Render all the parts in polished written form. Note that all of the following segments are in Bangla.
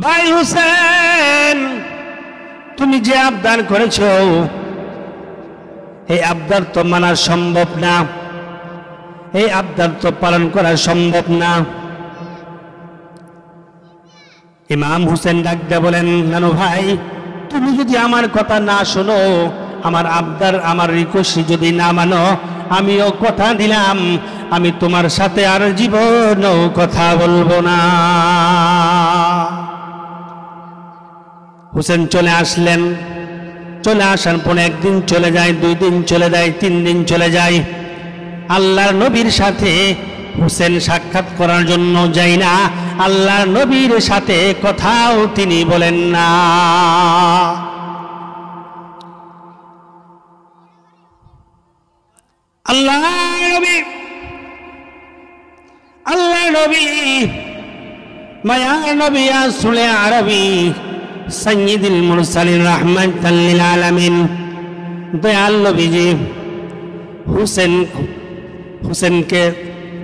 ভাই হুসেন, তুমি যে আবদার করেছ এই আবদার তো মানা সম্ভব না, এই আবদার তো পালন করা সম্ভব না। ইমাম হুসেন ডাক দিয়ে বলেন, নানু ভাই, তুমি যদি আমার কথা না শোনো, আমার আবদার, আমার রিকোয়েস্ট যদি না মানো, আমিও কথা দিলাম আমি তোমার সাথে আর জীবনও কথা বলবো না। হুসেন চলে আসলেন। চলে আসার পরে একদিন চলে যায়, 2 দিন চলে যায়, 3 দিন চলে যায়। আল্লাহর নবীর সাথে হুসেন সাক্ষাৎ করার জন্য যাই না, আল্লাহর নবীর সাথে কথাও তিনি বলেন না। আল্লাহ নবী মায়ার নবী রাসূলে আরবী সাইয়্যিদুল মুরসালিন রাহমাতাল লিল আলামিন দয়াল নবীজি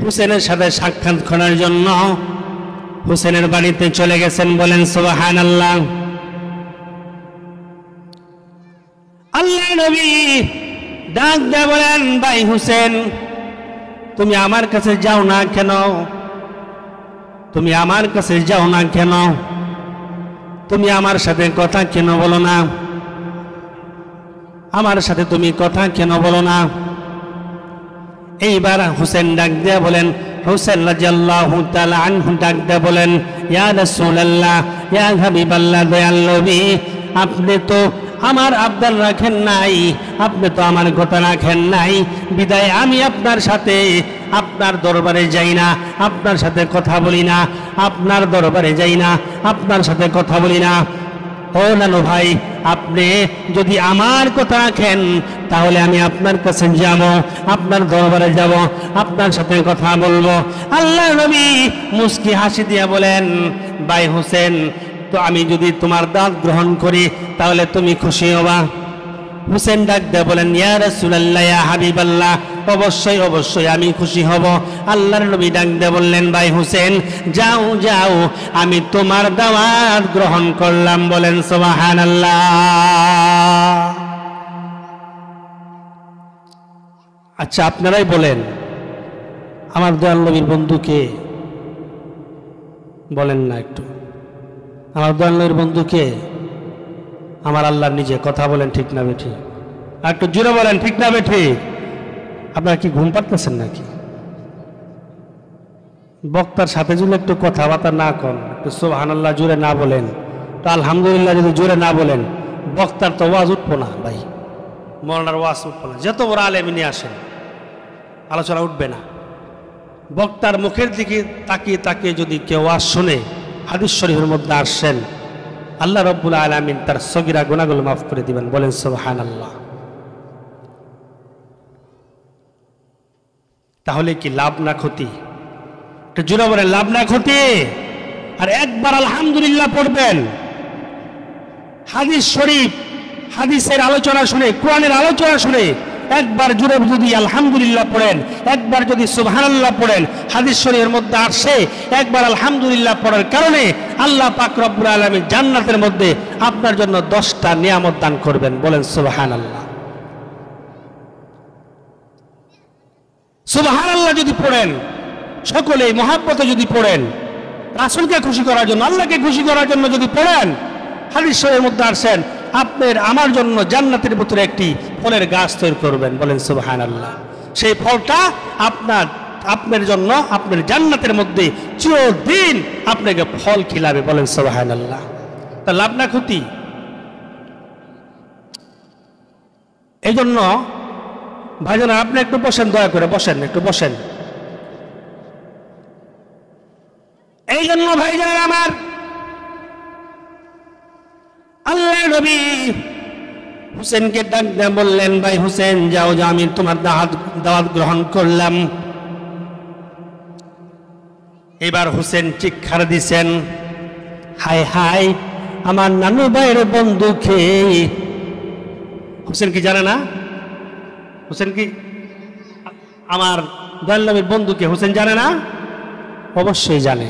হুসেনের সাথে সাক্ষাৎ করার জন্য হুসেনের বাড়িতে চলে গেছেন। বলেন সুবহানাল্লাহ। আল্লাহ নবী ডাক দিয়ে বলেন, ভাই হুসেন, তুমি আমার কাছে যাও না কেন? তুমি আমার কাছে যাও না কেন? তুমি আমার সাথে কথা কেন বলো না? আমার সাথে তুমি কথা কেন বলো না? এইবার হুসেন ডাক দিয়ে বলেন, হুসেন রাদিয়াল্লাহু তাআলা আনহু ডাক দিয়ে বলেন, ইয়া রাসূলুল্লাহ, ইয়া হাবিবাল্লাহ, দয়াল নবী, আপনি তো আমার আবদার রাখেন নাই, আপনি তো আমার কথা রাখেন নাই, বিদায় আমি আপনার সাথে আপনার দরবারে যাই না, আপনার সাথে কথা বলি না, আপনার দরবারে যাই না, আপনার সাথে কথা বলি না। ও নানু ভাই, আপনি যদি আমার কথা রাখেন তাহলে আমি আপনার কাছে যাব, আপনার দরবারে যাব, আপনার সাথে কথা বলবো। আল্লাহ নবী মুস্কি হাসি দিয়ে বলেন, ভাই হুসেন, তো আমি যদি তোমার দাওয়াত গ্রহণ করি তাহলে তুমি খুশি হবা? হুসেন ডাক দিয়ে বলেন, ইয়া রাসূলুল্লাহ, ইয়া হাবিবাল্লাহ, অবশ্যই অবশ্যই আমি খুশি হব। আল্লাহর নবী ডাক দিয়ে বললেন, ভাই হুসেন, যাও যাও, আমি তোমার দাওয়াত গ্রহণ করলাম। বলেন সুবহানাল্লাহ। আচ্ছা, আপনারাই বলেন, আমার দয়াল নবীর বন্ধুকে বলেন না একটু? আমার দয়াল নবীর বন্ধুকে আমার আল্লাহর নিজে, কথা বলেন ঠিক না বেঠি? আর একটু জোরে বলেন ঠিক না বেঠি? আপনারা কি ঘুম পাড়তেছেন নাকি? বক্তার সাথে যদি একটু কথাবার্তা না করেন, একটু সুবহানাল্লাহ জোরে না বলেন, তো আলহামদুলিল্লাহ যদি জোরে না বলেন, বক্তার তো ওয়াজ উঠবো না ভাই, মৌলানার ওয়াজ উঠবো না। যত বড় আলেম নিয়ে আসেন, আলোচনা উঠবে না। বক্তার মুখের দিকে তাকিয়ে তাকিয়ে যদি কেউ ওয়াজ শুনে, হাদিস শরীফের মধ্যে আসেন, আল্লাহ রাব্বুল আলামিন তার সগীরা গুনাহগুলো মাফ করে দিবেন। বলেন সুবহানাল্লাহ। তাহলে কি লাভ না ক্ষতি? একটু জোরে বলেন, লাভ না ক্ষতি? আর একবার আলহামদুলিল্লাহ পড়বেন, হাদিস শরীফ, হাদিসের আলোচনা শুনে, কোরআনের আলোচনা শুনে একবার জোরে যদি আলহামদুলিল্লাহ পড়েন, একবার যদি সুবহানাল্লাহ পড়েন, হাদিস শরীফের মধ্যে আসে একবার আলহামদুলিল্লাহ পড়ার কারণে আল্লাহ পাক রব্বুল আলামিন জান্নাতের মধ্যে আপনার জন্য 10টা নিয়ামত দান করবেন। বলেন সুবহানাল্লাহ। সুবহানাল্লাহ যদি পড়েন, সকলে মহাব্বতে যদি পড়েন, রাসূলকে খুশি করার জন্য, আল্লাহকে খুশি করার জন্য যদি পড়েন, হাদিস শরীফের মধ্যে আসেন, আপনার আমার জন্য জান্নাতের ভিতরে একটি ফলের গাছ তৈরি করবেন। বলেন সুবহানাল্লাহ। সেই ফলটা আপনার জন্য আপনার জান্নাতের মধ্যে চিরদিন আপনাকে ফল খিলাবে। বলেন সুবহানাল্লাহ। তা লাভ না ক্ষতি? এই জন্য ভাইজান, আপনি একটু বসেন, দয়া করে বসেন, একটু বসেন। এই জন্য ভাইজান আমার, আল্লাহ নবী হুসেনকে ডাক দিয়ে বললেন, ভাই হুসেন, যাও যাও, আমি তোমার দাওয়াত গ্রহণ করলাম। এবার হুসেন চিৎকার দিছেন, হায় হায়, আমার নানু ভাইয়ের বন্ধুকে। হুসেন কি জানে না? হুসেন কি আমার দয়াল নবীর বন্ধুকে হুসেন জানে না? অবশ্যই জানে।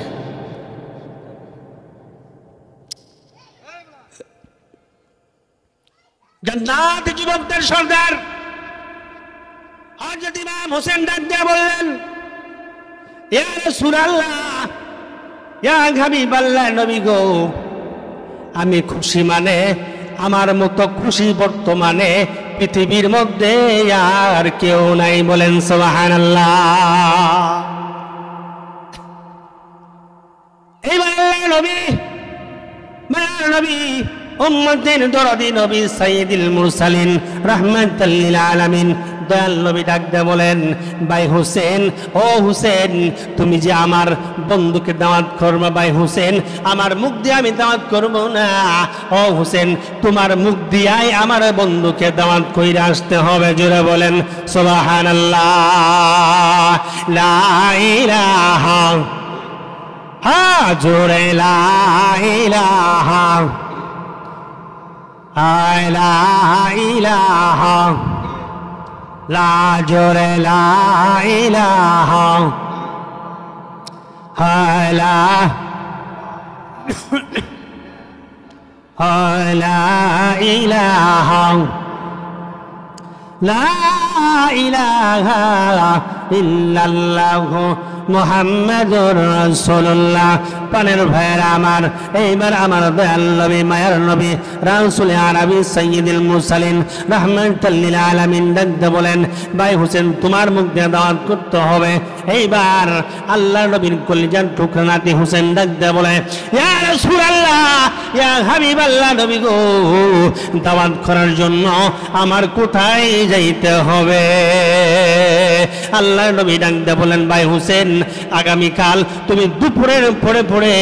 জান্নাত যুবকদের সর্দার হযরত ইমাম হোসেন ডাক দিয়ে বললেন, ইয়া রাসূলুল্লাহ, ইয়া হাবিবাল্লাহ, নবী গো, আমি খুশি মানে আমার মতো খুশি বর্তমানে পৃথিবীর মধ্যে আর কেউ নাই। বলেন সুবহানাল্লাহ। এইবার আল্লাহর নবী, মায়ার নবী, উম্মতের দরদি নবী, সাইয়্যিদুল মুরসালিন, রাহমাতাল লিল আলামিন, দয়াল নবী ডাক দিয়ে বলেন, ভাই হোসেন, ও হোসেন, তুমি যে আমার বন্ধুকে দাওয়াত করবে, ভাই হোসেন, আমার মুখ দিয়ে আমি দাওয়াত করব না। ও হোসেন, তোমার মুখ দিয়াই আমার বন্ধুকে দাওয়াত কইরা আসতে হবে। জোরে বলেন সুবহানাল্লাহ। লা ইলাহা, হ্যাঁ জোরে লা ইলাহা, লা ইলাহা, লা জোরে লা ইলাহা, লা লা ইলাহা, লা ইলাহা ইল্লাল্লাহু মুহাম্মাদুর রাসূলুল্লাহ। পানের ভাইয়েরা আমার, এইবার আমার দয়াল নবী, মায়ার নবী, রাসূল আরবি, সাইয়্যিদুল মুরসালিন, রাহমাতাল লিল আলামিন ডাক দিয়ে বলেন, ভাই হোসেন, তোমার মুখ দিয়ে দাওয়াত করতে হবে। এইবার আল্লাহর নবীর কলিজার টুকরা নাতি হোসেন ডাক দিয়ে বলে, ইয়া রাসূলুল্লাহ, ইয়া হাবিবাল্লাহ, নবী গো, দাওয়াত করার জন্য আমার কোথায় যাইতে হবে? আল্লাহর নবী ডাক দিয়ে বলেন, ভাই হোসেন, আগামীকাল তুমি দুপুরের পরে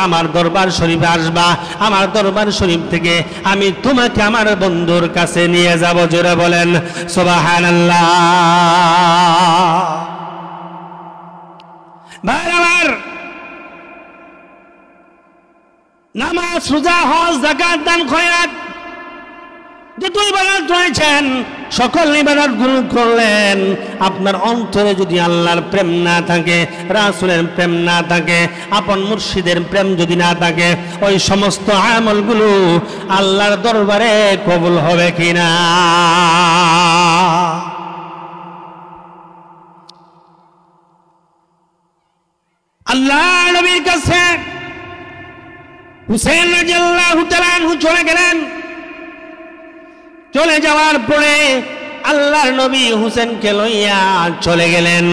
আমার দরবার শরীফে আসবা। আমার দরবার শরীফ থেকে আমি তোমাকে আমার বন্ধুর কাছে নিয়ে যাব। জোরে বলেন সুবহানাল্লাহ। ভাই আমার, নামাজ, রোজা, হজ, যাকাত, দান, খয়রাত, যত ইবাদত রয়েছেন সকল ইবাদত গুলো করলেন, আপনার অন্তরে যদি আল্লাহর প্রেম না থাকে, রাসূলের প্রেম না থাকে, আপন মুর্শিদের প্রেম যদি না থাকে, ওই সমস্ত আমলগুলো আল্লাহর দরবারে কবুল হবে কিনা? আল্লাহ নবীর কাছে হুসাইন রাদিয়াল্লাহু তাআলা আনহু চলে গেলেন। চলে যাওয়ার পরে আল্লাহর নবী হুসেনকে লইয়া চলে গেলেন।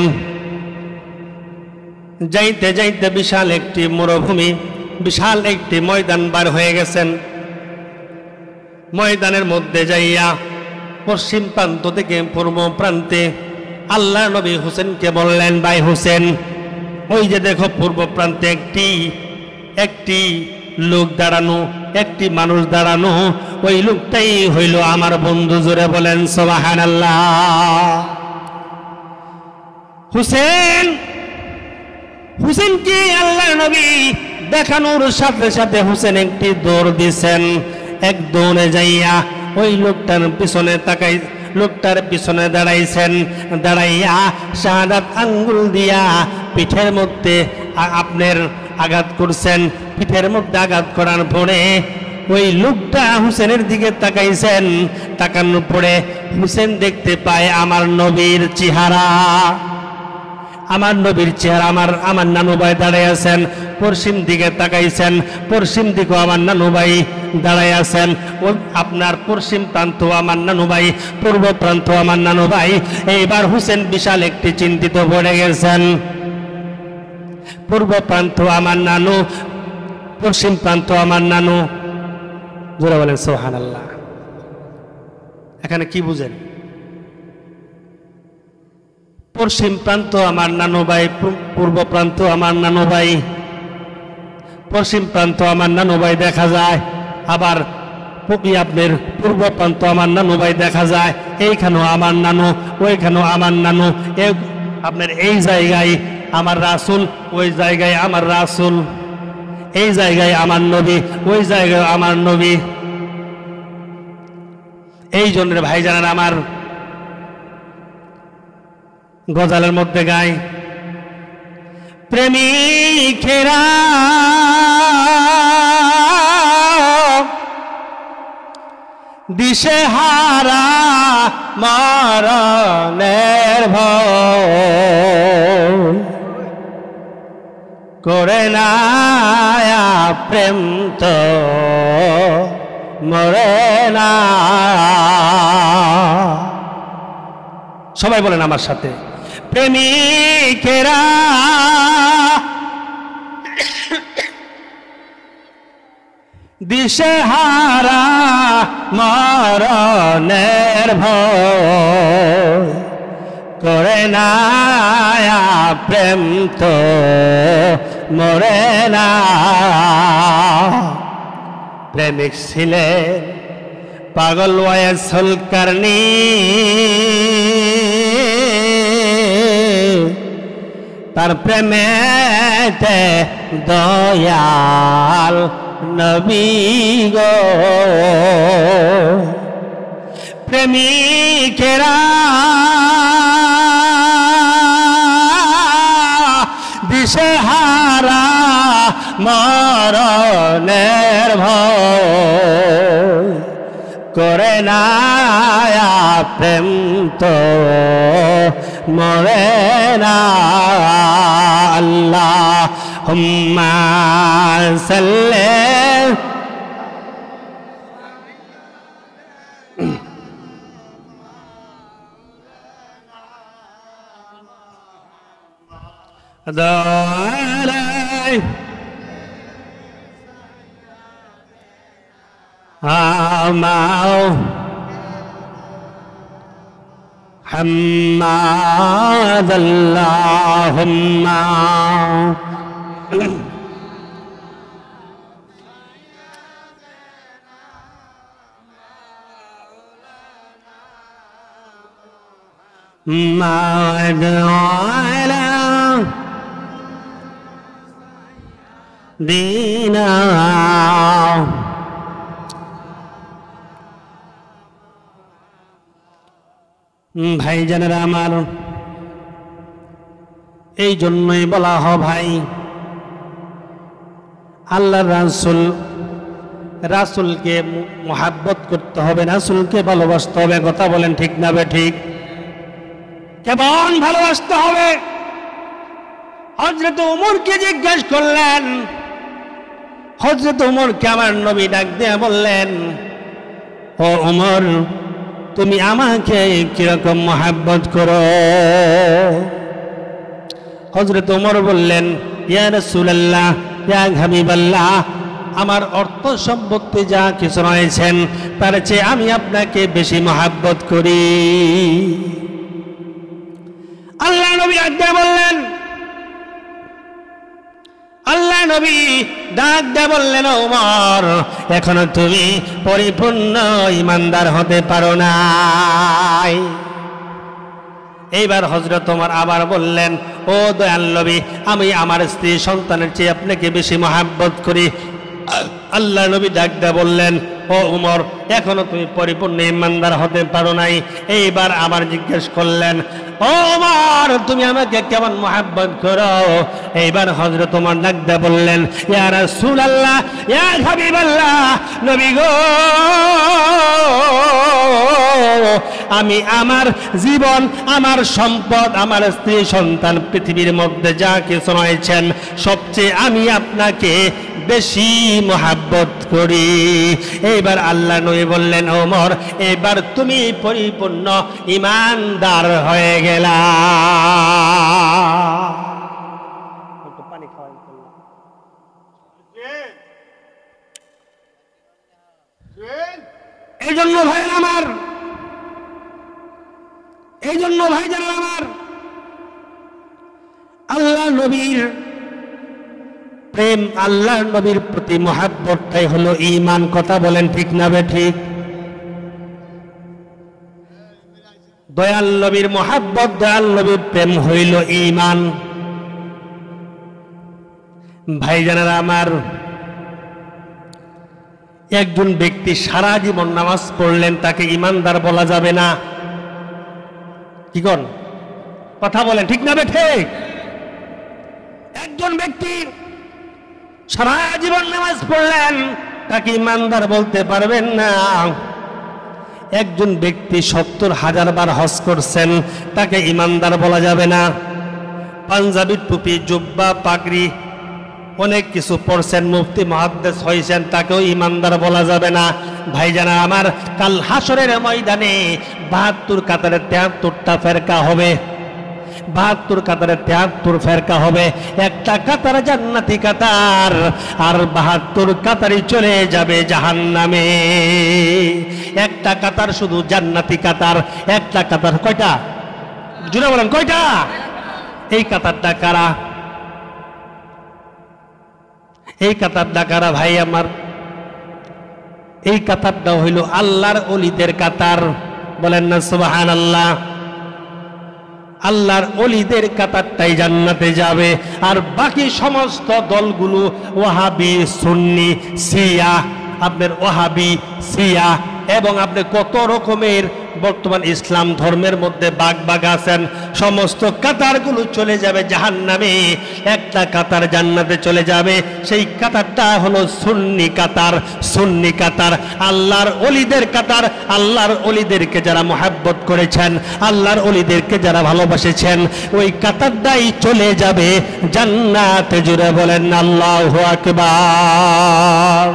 যাইতে যাইতে বিশাল একটি মরুভূমি, বিশাল একটি ময়দান বার হয়ে গেছেন। ময়দানের মধ্যে যাইয়া পশ্চিম প্রান্ত থেকে পূর্ব প্রান্তে আল্লাহর নবী হুসেনকে বললেন, ভাই হুসেন, ওই যে দেখো পূর্ব প্রান্তে একটি লোক দাঁড়ানো, একটি মানুষ দাঁড়ানো, ওই লোকটাই হইল আমার বন্ধু। জোরে বলেন সুবহানাল্লাহ। হুসেনকে আল্লাহর নবী দেখানোর সাথে সাথে হুসেন একটি দৌড় দিছেন। এক দৌড়ে যাইয়া ওই লোকটার পিছনে তাকাই, লোকটার পিছনে দাঁড়াইছেন। দাঁড়াইয়া শাহাদাত আঙ্গুল দিয়া পিঠের মধ্যে আপনার আঘাত করছেন। পিঠের মধ্যে আঘাত করার পরে ওই লোকটা হুসেনের দিকে তাকাইছেন। তাকানোর পরে হুসেন দেখতে পায় আমার নবীর চেহারা। আমার নবীর চেহারা, আমার নানু ভাই দাঁড়ায় আছেন। পশ্চিম দিকে তাকাইছেন, পশ্চিম দিকেও আমার নানু ভাই দাঁড়ায় আছেন। ও আপনার পশ্চিম প্রান্ত আমার নানু ভাই, পূর্ব প্রান্ত আমার নানু ভাই। এইবার হুসেন বিশাল একটি চিন্তিত পড়ে গেছেন। পূর্ব প্রান্ত আমার নানু, পশ্চিম প্রান্ত আমার নানু। জোরে বলেন সুবহানাল্লাহ। এখানে কি বুঝেন? পশ্চিম প্রান্ত আমার নানু ভাই, পূর্ব প্রান্ত আমার নানু ভাই। পশ্চিম প্রান্ত আমার নানু ভাই দেখা যায়, আবার আপনার পূর্ব প্রান্ত আমার নানু ভাই দেখা যায়। এইখানেও আমার নানু, ওইখানেও আমার নানু। আপনার এই জায়গায় আমার রাসূল, ওই জায়গায় আমার রাসূল। এই জায়গায় আমার নবী, ওই জায়গায় আমার নবী। এই জন্য ভাই জানেন, আমার গজালের মধ্যে গায়, প্রেমিকেরা দিশেহারা মরণের ভয় করে না প্রেম তো মরে না। সবাই বলেন আমার সাথে, প্রেমিকেরা দিশেহারা মরণের ভয় করে না প্রেম তো মরে না। প্রেমিক ছিলেন পাগল ওয়াইসুল কারনি, তার প্রেমেতে দয়াল নবী গো। প্রেমিকেরা দিশেহারা মরণের ভয় করে না প্রেম তো মরে না। আল্লাহুম্মা সাল্লি আলাই আমাও حماد اللهم موعد على دينا ভাইজানেরা আমার, এই জন্যই বলা হয় ভাই আল্লাহর রাসূলকে মুহাব্বত করতে হবে, রাসূলকে ভালোবাসতে হবে। কথা বলেন ঠিক না ঠিক? কেমন ভালোবাসতে হবে? হযরত ওমরকে জিজ্ঞেস করলেন, হযরত ওমরকে আমার নবী ডাক দিয়ে বললেন, ও ওমর, তুমি আমাকে কিরকম মহাব্বত করো? হযরত ওমর বললেন, ইয়া রাসূলুল্লাহ, ইয়া হাবিবাল্লাহ, আমার অর্থ সম্পত্তি যা কিছু রয়েছেন তার চেয়ে আমি আপনাকে বেশি মহাব্বত করি। আল্লাহ নবী আজ্ঞা বললেন, আল্লাহ নবী ডাক দিয়ে বললেন, ওমর, এখনো তুমি পরিপূর্ণ ইমানদার হতে পারো নাই। এইবার হযরত ওমর আবার বললেন, ও দয়াল নবী, আমি আমার স্ত্রী সন্তানের চেয়ে আপনাকে বেশি মহাব্বত করি। আল্লাহ নবী ডাক দিয়ে বললেন, ও ওমর, এখনো তুমি পরিপূর্ণ ইমানদার হতে পারো নাই। এইবার আবার জিজ্ঞেস করলেন, ও ওমর, তুমি আমাকে কেমন মহাব্বত করো? এইবার হযরত ওমর ডাক দিয়ে বললেন, ইয়া রাসূলুল্লাহ, ইয়া হাবিবাল্লাহ, নবী গো, আমি আমার জীবন, আমার সম্পদ, আমার স্ত্রী সন্তান, পৃথিবীর মধ্যে যা কিছু রয়েছেন সবচেয়ে আমি আপনাকে বেশি মহাব্বত করি। এইবার আল্লাহ নবী বললেন, ওমর, এবার তুমি পরিপূর্ণ ইমানদার হয়ে গেলা। পানি খাওয়াই এই জন্য ভাই আমার, এই জন্য ভাই জানেন আমার, আল্লাহ নবীর প্রেম, আল্লাহ নবীর প্রতি মহাব্বতটাই হলো ঈমান। কথা বলেন ঠিক না ঠিক? দয়াল নবীর মহাব্বত, দয়াল নবীর প্রেম হইল ঈমান। ভাইজানেরা আমার, একজন ব্যক্তি সারা জীবন নামাজ পড়লেন, তাকে ঈমানদার বলা যাবে না। কি কর? কথা বলেন ঠিক না ঠিক? একজন ব্যক্তি সারা জীবন নামাজ পড়লেন, তাকে ঈমানদার বলতে পারবেন না। একজন ব্যক্তি 70,000 বার হজ করছেন, তাকে ইমানদার বলা যাবে না। পাঞ্জাবি টুপি জুব্বা পাগড়ি অনেক কিছু পড়ছেন, মুফতি মুহাদ্দিস হয়েছেন, তাকেও ইমানদার বলা যাবে না। ভাইজানা আমার, কাল হাসরের ময়দানে 72 কাতারে 73টা ফেরকা হবে, 72 কাতারে 73 ফেরকা হবে। একটা কাতার জান্নাতি কাতার, আর 72 কাতারই চলে যাবে জাহান্নামে। একটা কাতার শুধু জান্নাতি কাতার, একটা কাতার কয়টা? জুড়ে বলেন কয়টা? এই কাতারটা কারা? এই কাতারটা কারা ভাই আমার? এই কাতারটা হইল আল্লাহর ওলিদের কাতার। বলেন না সুবহানাল্লাহ। আল্লাহর ওলিদের কাতারটাই জান্নাতে যাবে, আর বাকি সমস্ত দলগুলো ওয়াহাবি সুন্নি শিয়া, আপনার ওয়াহাবি শিয়া এবং আপনি কত রকমের বর্তমান ইসলাম ধর্মের মধ্যে বাগ বাগ আছেন, সমস্ত কাতারগুলো চলে যাবে জাহান্নামে। একটা কাতার জান্নাতে চলে যাবে, সেই কাতারটা হলো সুন্নি কাতার। সুন্নি কাতার আল্লাহর ওলিদের কাতার। আল্লাহর ওলিদেরকে যারা মুহাব্বত করেছেন, আল্লাহর ওলিদেরকে যারা ভালোবাসেছেন, ওই কাতারটাই চলে যাবে জান্নাতে। জুড়ে বলেন আল্লাহু আকবার।